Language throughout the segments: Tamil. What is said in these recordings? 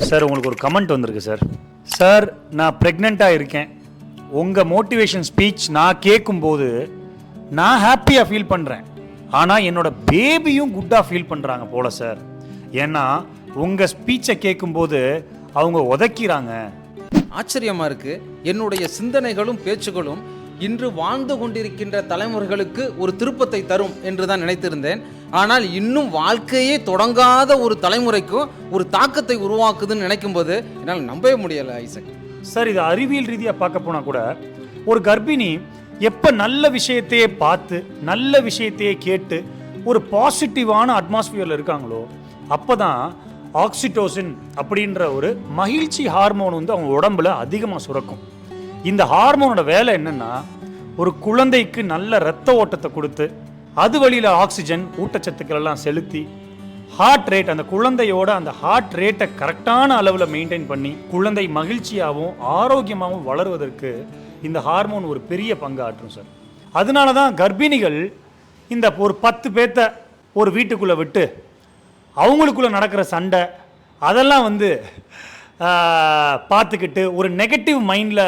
சார் உங்களுக்கு ஒரு கமெண்ட் வந்திருக்கு சார். சார் நான் ப்ரெக்னெண்ட்டாக இருக்கேன். உங்கள் மோட்டிவேஷன் ஸ்பீச் நான் கேட்கும்போது நான் ஹாப்பியாக ஃபீல் பண்ணுறேன். ஆனால் என்னோட பேபியும் குட்டாக ஃபீல் பண்ணுறாங்க போல சார். ஏன்னா உங்கள் ஸ்பீச்சை கேட்கும்போது அவங்க உதைக்கிறாங்க. ஆச்சரியமாக இருக்குது. என்னுடைய சிந்தனைகளும் பேச்சுகளும் இன்று வாழ்ந்து கொண்டிருக்கின்ற தலைமுறைகளுக்கு ஒரு திருப்பத்தை தரும் என்று தான் நினைத்திருந்தேன். ஆனால் இன்னும் வாழ்க்கையே தொடங்காத ஒரு தலைமுறைக்கும் ஒரு தாக்கத்தை உருவாக்குதுன்னு நினைக்கும்போது என்னால் நம்பவே முடியலை ஐசக். சார் இது அறிவியல் ரீதியாக பார்க்க போனால் கூட ஒரு கர்ப்பிணி எப்போ நல்ல விஷயத்தையே பார்த்து நல்ல விஷயத்தையே கேட்டு ஒரு பாசிட்டிவான அட்மாஸ்பியரில் இருக்காங்களோ அப்போ தான் ஆக்சிடோசின் அப்படின்ற ஒரு மகிழ்ச்சி ஹார்மோன் வந்து அவங்க உடம்புல அதிகமாக சுரக்கும். இந்த ஹார்மோனோட வேலை என்னன்னா ஒரு குழந்தைக்கு நல்ல இரத்த ஓட்டத்தை கொடுத்து அது வழியில் ஆக்சிஜன் ஊட்டச்சத்துக்கள் எல்லாம் செலுத்தி ஹார்ட் ரேட் அந்த குழந்தையோட அந்த ஹார்ட் ரேட்டை கரெக்டான அளவில் மெயின்டைன் பண்ணி குழந்தை மகிழ்ச்சியாகவும் ஆரோக்கியமாகவும் வளருவதற்கு இந்த ஹார்மோன் ஒரு பெரிய பங்கு ஆற்றும் சார். அதனால தான் கர்ப்பிணிகள் இந்த ஒரு 10 பேர்த்த ஒரு வீட்டுக்குள்ளே விட்டு அவங்களுக்குள்ளே நடக்கிற சண்டை அதெல்லாம் வந்து பார்த்துக்கிட்டு ஒரு நெகட்டிவ் மைண்டில்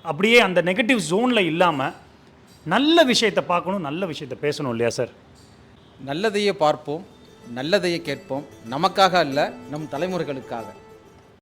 அப்படியே அந்த நெகட்டிவ் ஜோனில் இல்லாமல் நல்ல விஷயத்தை பார்க்கணும், நல்ல விஷயத்தை பேசணும் இல்லையா சார்? நல்லதையே பார்ப்போம், நல்லதையே கேட்போம். நமக்காக அல்ல, நம் தலைமுறைகளுக்காக.